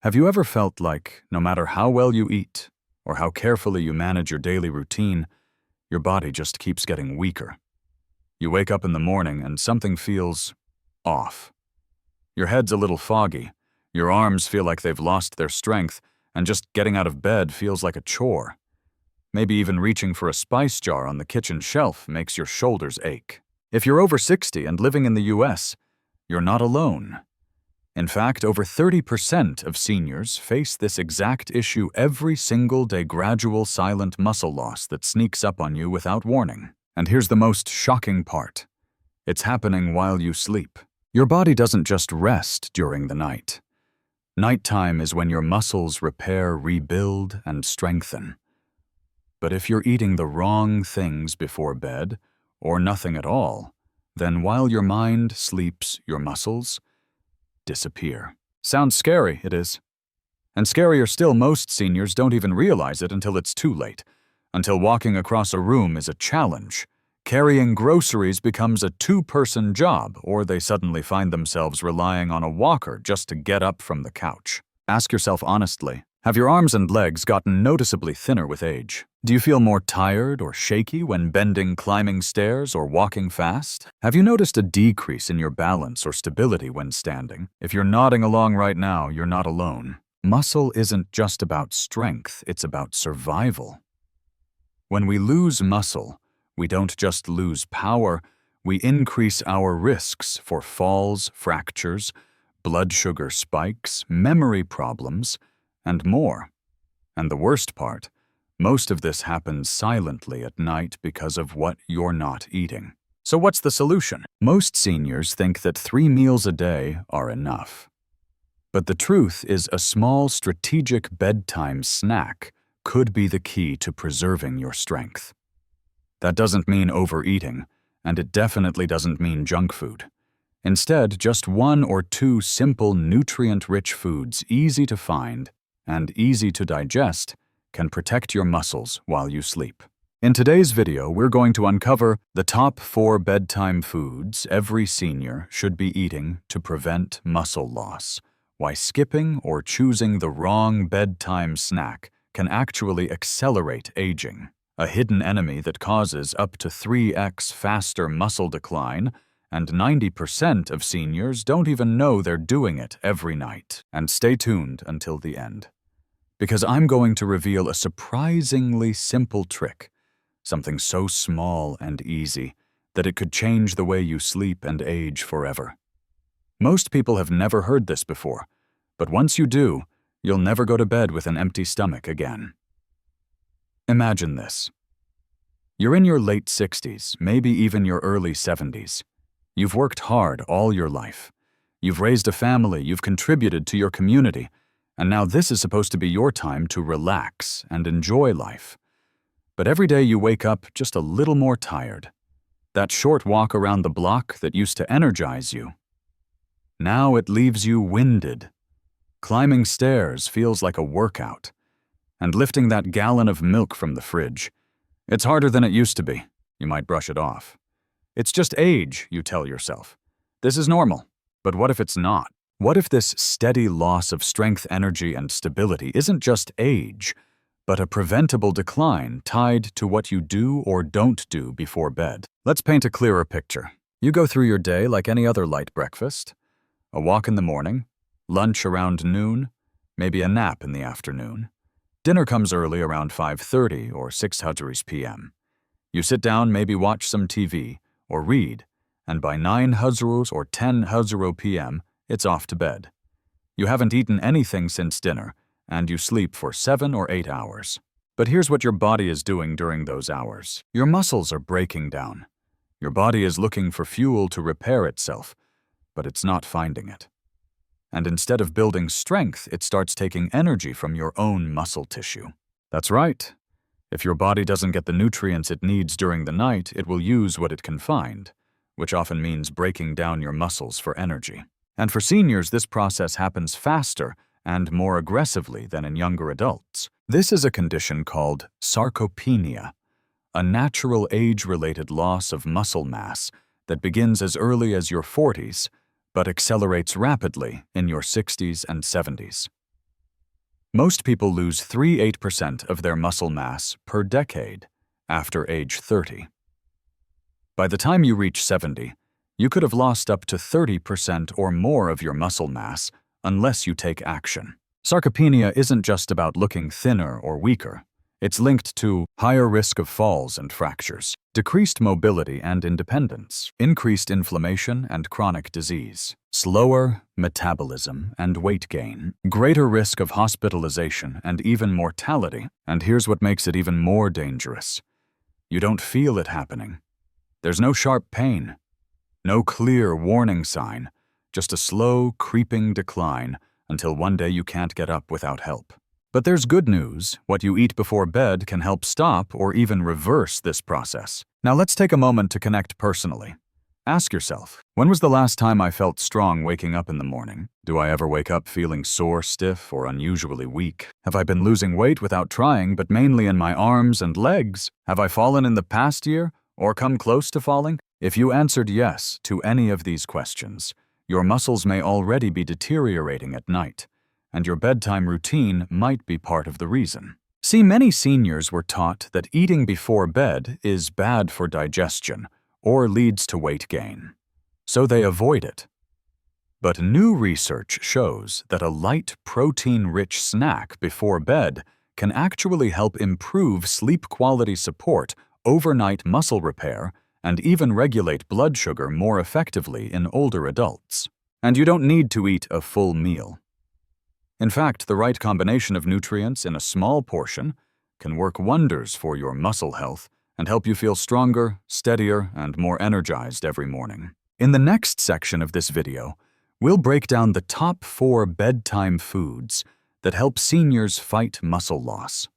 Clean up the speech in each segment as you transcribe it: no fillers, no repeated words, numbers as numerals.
Have you ever felt like no matter how well you eat or how carefully you manage your daily routine, your body just keeps getting weaker? You wake up in the morning and something feels off. Your head's a little foggy, your arms feel like they've lost their strength, and just getting out of bed feels like a chore. Maybe even reaching for a spice jar on the kitchen shelf makes your shoulders ache. If you're over 60 and living in the US, you're not alone. In fact, over 30% of seniors face this exact issue every single day: gradual silent muscle loss that sneaks up on you without warning. And here's the most shocking part. It's happening while you sleep. Your body doesn't just rest during the night. Nighttime is when your muscles repair, rebuild, and strengthen. But if you're eating the wrong things before bed, or nothing at all, then while your mind sleeps, your muscles disappear. Sounds scary, it is. And scarier still, most seniors don't even realize it until it's too late, until walking across a room is a challenge. Carrying groceries becomes a two-person job, or they suddenly find themselves relying on a walker just to get up from the couch. Ask yourself honestly, have your arms and legs gotten noticeably thinner with age? Do you feel more tired or shaky when bending, climbing stairs, or walking fast? Have you noticed a decrease in your balance or stability when standing? If you're nodding along right now, you're not alone. Muscle isn't just about strength, it's about survival. When we lose muscle, we don't just lose power, we increase our risks for falls, fractures, blood sugar spikes, memory problems, and more. And the worst part, most of this happens silently at night because of what you're not eating. So what's the solution? Most seniors think that 3 meals a day are enough. But the truth is, a small strategic bedtime snack could be the key to preserving your strength. That doesn't mean overeating, and it definitely doesn't mean junk food. Instead, just 1 or 2 simple, nutrient-rich foods, easy to find and easy to digest, can protect your muscles while you sleep. In today's video, we're going to uncover the top 4 bedtime foods every senior should be eating to prevent muscle loss, why skipping or choosing the wrong bedtime snack can actually accelerate aging, a hidden enemy that causes up to 3x faster muscle decline, and 90% of seniors don't even know they're doing it every night. And stay tuned until the end, because I'm going to reveal a surprisingly simple trick, something so small and easy that it could change the way you sleep and age forever. Most people have never heard this before, but once you do, you'll never go to bed with an empty stomach again. Imagine this. You're in your late 60s, maybe even your early 70s. You've worked hard all your life. You've raised a family, you've contributed to your community, and now this is supposed to be your time to relax and enjoy life. But every day you wake up just a little more tired. That short walk around the block that used to energize you, now it leaves you winded. Climbing stairs feels like a workout, and lifting that gallon of milk from the fridge, it's harder than it used to be. You might brush it off. It's just age, you tell yourself. This is normal. But what if it's not? What if this steady loss of strength, energy, and stability isn't just age, but a preventable decline tied to what you do or don't do before bed? Let's paint a clearer picture. You go through your day like any other light breakfast: a walk in the morning, lunch around noon, maybe a nap in the afternoon. Dinner comes early around 5:30 or 6 p.m. You sit down, maybe watch some TV or read, and by 9 or 10 p.m., it's off to bed. You haven't eaten anything since dinner, and you sleep for 7 or 8 hours. But here's what your body is doing during those hours. Your muscles are breaking down. Your body is looking for fuel to repair itself, but it's not finding it. And instead of building strength, it starts taking energy from your own muscle tissue. That's right. If your body doesn't get the nutrients it needs during the night, it will use what it can find, which often means breaking down your muscles for energy. And for seniors, this process happens faster and more aggressively than in younger adults. This is a condition called sarcopenia, a natural age-related loss of muscle mass that begins as early as your 40s, but accelerates rapidly in your 60s and 70s. Most people lose 3–8% of their muscle mass per decade after age 30. By the time you reach 70, you could have lost up to 30% or more of your muscle mass unless you take action. Sarcopenia isn't just about looking thinner or weaker. It's linked to higher risk of falls and fractures, decreased mobility and independence, increased inflammation and chronic disease, slower metabolism and weight gain, greater risk of hospitalization and even mortality. And here's what makes it even more dangerous. You don't feel it happening. There's no sharp pain, no clear warning sign, just a slow, creeping decline until one day you can't get up without help. But there's good news. What you eat before bed can help stop or even reverse this process. Now let's take a moment to connect personally. Ask yourself, when was the last time I felt strong waking up in the morning? Do I ever wake up feeling sore, stiff, or unusually weak? Have I been losing weight without trying, but mainly in my arms and legs? Have I fallen in the past year, or come close to falling? If you answered yes to any of these questions, your muscles may already be deteriorating at night, and your bedtime routine might be part of the reason. See, many seniors were taught that eating before bed is bad for digestion or leads to weight gain, so they avoid it. But new research shows that a light, protein-rich snack before bed can actually help improve sleep quality support, overnight muscle repair, and even regulate blood sugar more effectively in older adults. And you don't need to eat a full meal. In fact, the right combination of nutrients in a small portion can work wonders for your muscle health and help you feel stronger, steadier, and more energized every morning. In the next section of this video, we'll break down the top 4 bedtime foods that help seniors fight muscle loss.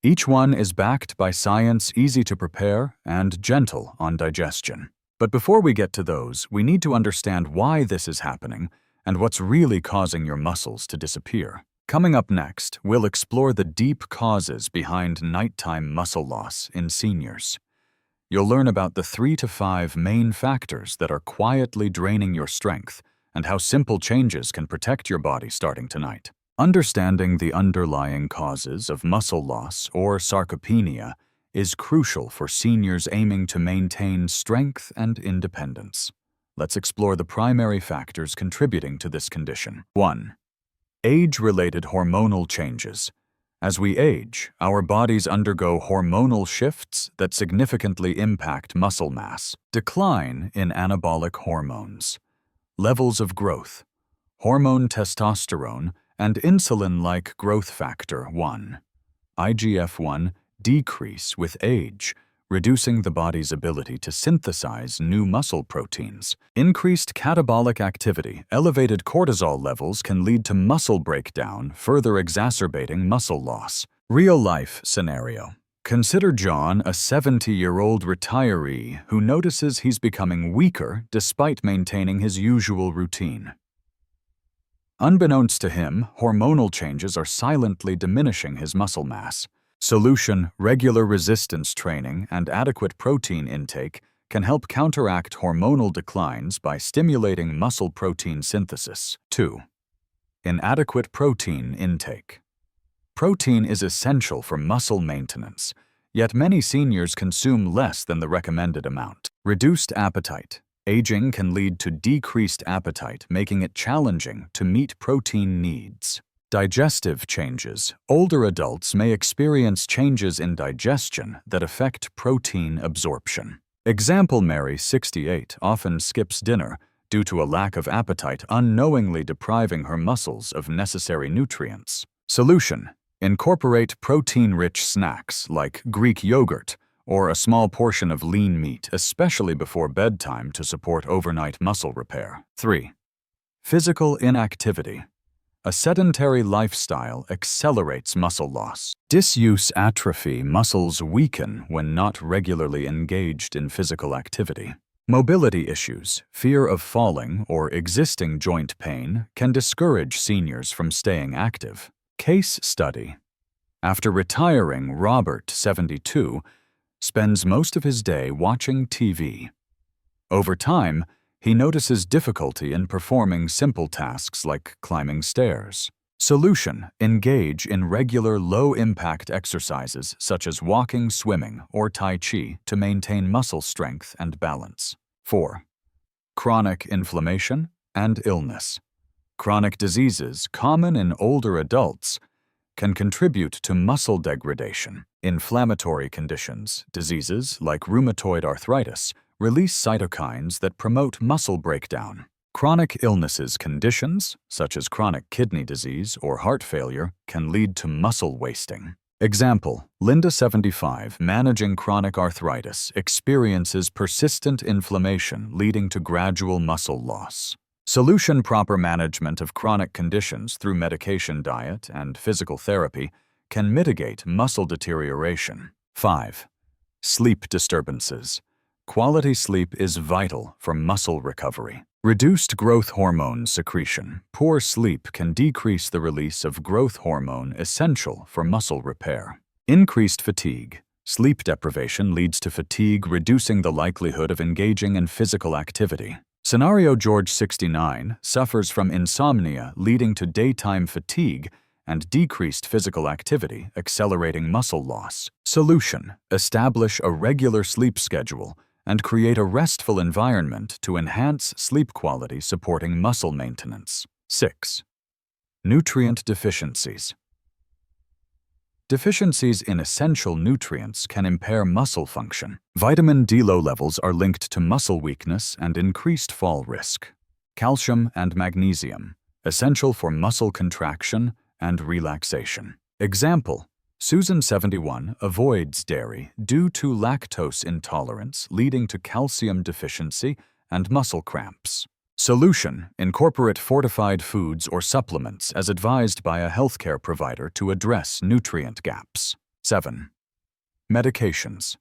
Each one is backed by science, easy to prepare, and gentle on digestion. But before we get to those, we need to understand why this is happening and what's really causing your muscles to disappear. Coming up next, we'll explore the deep causes behind nighttime muscle loss in seniors. You'll learn about the 3 to 5 main factors that are quietly draining your strength and how simple changes can protect your body starting tonight. Understanding the underlying causes of muscle loss or sarcopenia is crucial for seniors aiming to maintain strength and independence. Let's explore the primary factors contributing to this condition. 1. Age-related hormonal changes. As we age, our bodies undergo hormonal shifts that significantly impact muscle mass. Decline in anabolic hormones. Levels of growth. Hormone testosterone and insulin-like growth factor 1, IGF-1, decrease with age, reducing the body's ability to synthesize new muscle proteins. Increased catabolic activity, elevated cortisol levels can lead to muscle breakdown, further exacerbating muscle loss. Real-life scenario. Consider John, a 70-year-old retiree who notices he's becoming weaker despite maintaining his usual routine. Unbeknownst to him, hormonal changes are silently diminishing his muscle mass. Solution: regular resistance training and adequate protein intake can help counteract hormonal declines by stimulating muscle protein synthesis. 2. Inadequate protein intake. Protein is essential for muscle maintenance, yet many seniors consume less than the recommended amount. Reduced appetite. Aging can lead to decreased appetite, making it challenging to meet protein needs. Digestive changes. Older adults may experience changes in digestion that affect protein absorption. Example: Mary, 68, often skips dinner due to a lack of appetite, unknowingly depriving her muscles of necessary nutrients. Solution: incorporate protein-rich snacks like Greek yogurt or a small portion of lean meat, especially before bedtime, to support overnight muscle repair. 3. Physical inactivity. A sedentary lifestyle accelerates muscle loss. Disuse atrophy. Muscles weaken when not regularly engaged in physical activity. Mobility issues, fear of falling, or existing joint pain can discourage seniors from staying active. Case study. After retiring, Robert, 72, spends most of his day watching TV. Over time, he notices difficulty in performing simple tasks like climbing stairs. Solution: engage in regular low-impact exercises such as walking, swimming, or Tai Chi to maintain muscle strength and balance. 4. Chronic inflammation and illness. Chronic diseases, common in older adults, can contribute to muscle degradation. Inflammatory conditions, diseases like rheumatoid arthritis, release cytokines that promote muscle breakdown. Chronic illnesses conditions, such as chronic kidney disease or heart failure, can lead to muscle wasting. Example: Linda, 75, managing chronic arthritis, experiences persistent inflammation leading to gradual muscle loss. Solution: proper management of chronic conditions through medication, diet, and physical therapy can mitigate muscle deterioration. 5. Sleep disturbances. Quality sleep is vital for muscle recovery. Reduced growth hormone secretion. Poor sleep can decrease the release of growth hormone essential for muscle repair. Increased fatigue. Sleep deprivation leads to fatigue, reducing the likelihood of engaging in physical activity. Scenario: George, 69, suffers from insomnia leading to daytime fatigue and decreased physical activity, accelerating muscle loss. Solution: establish a regular sleep schedule and create a restful environment to enhance sleep quality, supporting muscle maintenance. 6. Nutrient deficiencies. Deficiencies in essential nutrients can impair muscle function. Vitamin D low levels are linked to muscle weakness and increased fall risk. Calcium and magnesium, essential for muscle contraction and relaxation. Example: Susan, 71, avoids dairy due to lactose intolerance, leading to calcium deficiency and muscle cramps. Solution: incorporate fortified foods or supplements as advised by a healthcare provider to address nutrient gaps. 7. Medications.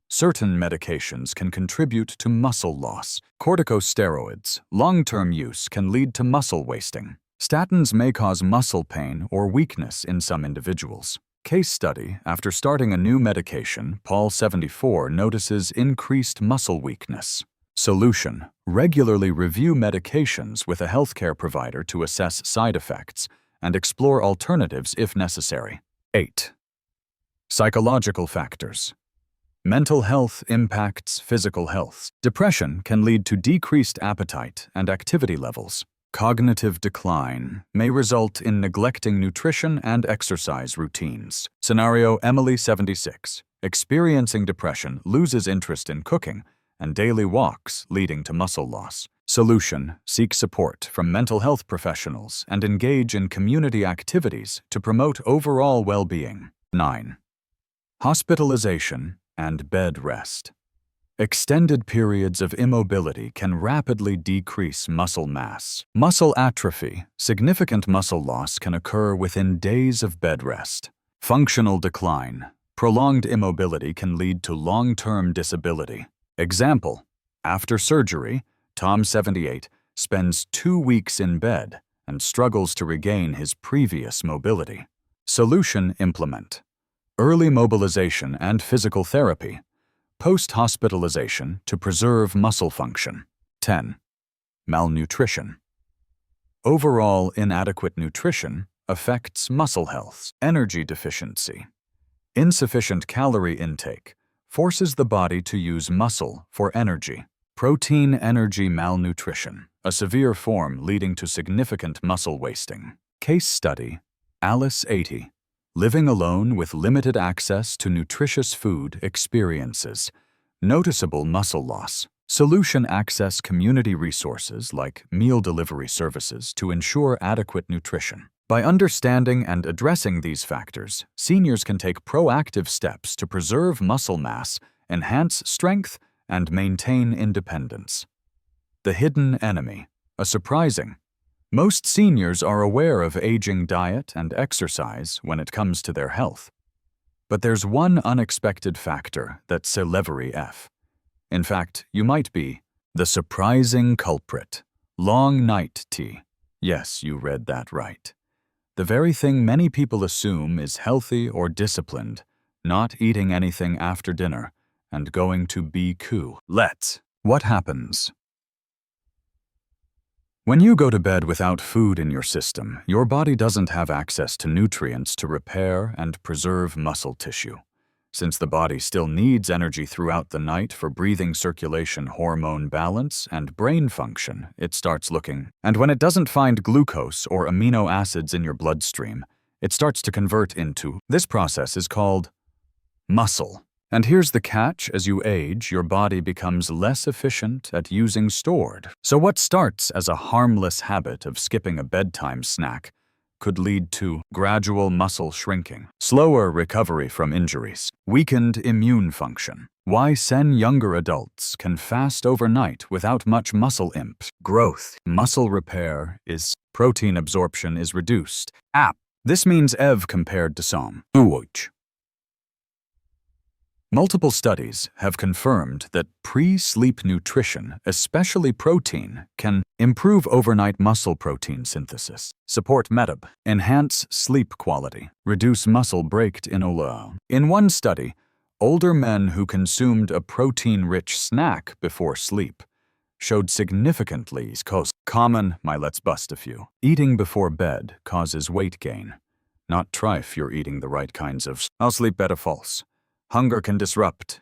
Certain medications can contribute to muscle loss. Corticosteroids, long-term use, can lead to muscle wasting. Statins may cause muscle pain or weakness in some individuals. Case study: after starting a new medication, Paul, 74, notices increased muscle weakness. Solution: regularly review medications with a healthcare provider to assess side effects and explore alternatives if necessary. 8. Psychological factors. Mental health impacts physical health. Depression can lead to decreased appetite and activity levels. Cognitive decline may result in neglecting nutrition and exercise routines. Scenario: Emily, 76, experiencing depression, loses interest in cooking and daily walks, leading to muscle loss. Solution: seek support from mental health professionals and engage in community activities to promote overall well-being. 9. Hospitalization and bed rest. Extended periods of immobility can rapidly decrease muscle mass. Muscle atrophy, significant muscle loss, can occur within days of bed rest. Functional decline. Prolonged immobility can lead to long-term disability. Example: after surgery, Tom, 78, spends 2 weeks in bed and struggles to regain his previous mobility. Solution: implement early mobilization and physical therapy post-hospitalization to preserve muscle function. 10. Malnutrition. Overall inadequate nutrition affects muscle health. Energy deficiency. Insufficient calorie intake forces the body to use muscle for energy. Protein energy malnutrition, a severe form leading to significant muscle wasting. Case study: Alice, 80, living alone with limited access to nutritious food, experiences noticeable muscle loss. Solution: access community resources like meal delivery services to ensure adequate nutrition. By understanding and addressing these factors, seniors can take proactive steps to preserve muscle mass, enhance strength, and maintain independence. The hidden enemy. Most seniors are aware of aging diet and exercise when it comes to their health. But there's one unexpected factor that's celebrity F. In fact, you might be the surprising culprit. Long night tea. Yes, you read that right. The very thing many people assume is healthy or disciplined, not eating anything after dinner and going to be cool. What happens? When you go to bed without food in your system, your body doesn't have access to nutrients to repair and preserve muscle tissue. Since the body still needs energy throughout the night for breathing, circulation, hormone balance, and brain function, it starts looking. And when it doesn't find glucose or amino acids in your bloodstream, it starts to convert into. This process is called muscle. And here's the catch: as you age, your body becomes less efficient at using stored. So what starts as a harmless habit of skipping a bedtime snack could lead to gradual muscle shrinking, slower recovery from injuries, weakened immune function. Why some younger adults can fast overnight without much muscle growth. Muscle repair is protein absorption is reduced. This means EV compared to some. Multiple studies have confirmed that pre-sleep nutrition, especially protein, can improve overnight muscle protein synthesis, support metab, enhance sleep quality, reduce muscle break in OLA. In one study, older men who consumed a protein-rich snack before sleep showed significantly let's bust a few. Eating before bed causes weight gain. Not try if you're eating the right kinds of. I'll sleep better false. Hunger can disrupt.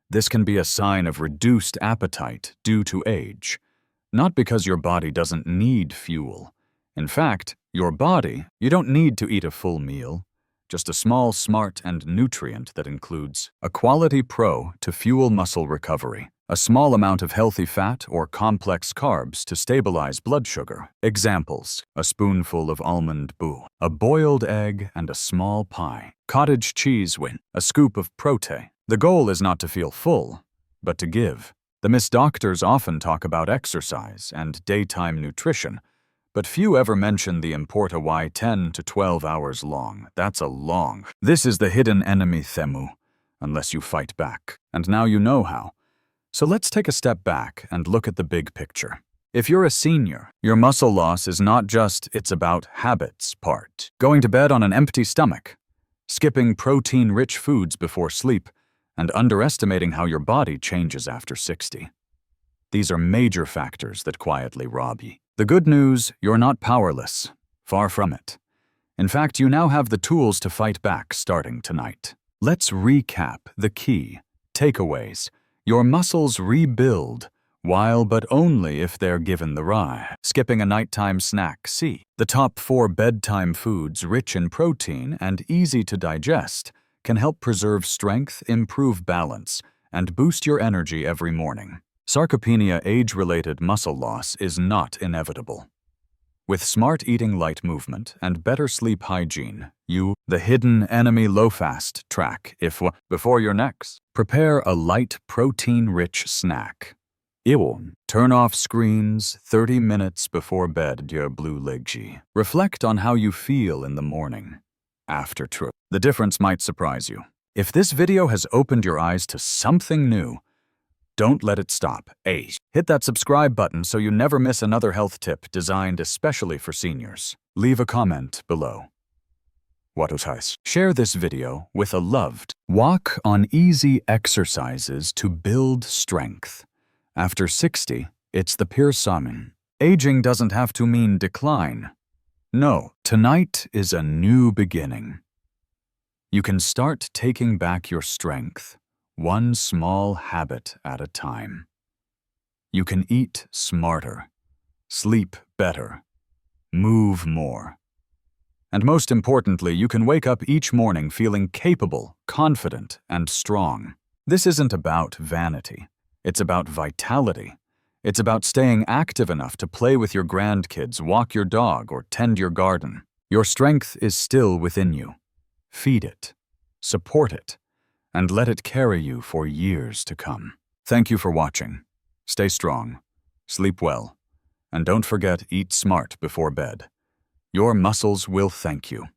This can be a sign of reduced appetite due to age. Not because your body doesn't need fuel. In fact, you don't need to eat a full meal. Just a small, smart, and nutrient that includes a quality to fuel muscle recovery, a small amount of healthy fat or complex carbs to stabilize blood sugar. Examples: a spoonful of almond boo, a boiled egg, and a small pie. Cottage cheese a scoop of protein. The goal is not to feel full, but to give. The Miss Doctors often talk about exercise and daytime nutrition, but few ever mention the importance why 10 to 12 hours long. That's a long. This is the hidden enemy Themu, unless you fight back. And now you know how. So let's take a step back and look at the big picture. If you're a senior, your muscle loss is not just it's about habits part. Going to bed on an empty stomach, skipping protein-rich foods before sleep, and underestimating how your body changes after 60. These are major factors that quietly rob you. The good news: you're not powerless. Far from it. In fact, you now have the tools to fight back starting tonight. Let's recap the key takeaways. Your muscles rebuild, but only if they're given the ride. Skipping a nighttime snack. The top 4 bedtime foods rich in protein and easy to digest can help preserve strength, improve balance, and boost your energy every morning. Sarcopenia, age-related muscle loss, is not inevitable. With smart eating, light movement, and better sleep hygiene, the hidden enemy low-fast track before your next. Prepare a light, protein-rich snack. Turn off screens 30 minutes before bed. Reflect on how you feel in the morning. After trip. The difference might surprise you. If this video has opened your eyes to something new, don't let it stop. Hit that subscribe button so you never miss another health tip designed especially for seniors. Leave a comment below. Share this video with a loved. Walk on easy exercises to build strength. After 60, it's the pure summon. Aging doesn't have to mean decline. No, tonight is a new beginning. You can start taking back your strength, one small habit at a time. You can eat smarter, sleep better, move more. And most importantly, you can wake up each morning feeling capable, confident, and strong. This isn't about vanity. It's about vitality. It's about staying active enough to play with your grandkids, walk your dog, or tend your garden. Your strength is still within you. Feed it, support it, and let it carry you for years to come. Thank you for watching. Stay strong, sleep well, and don't forget, eat smart before bed. Your muscles will thank you.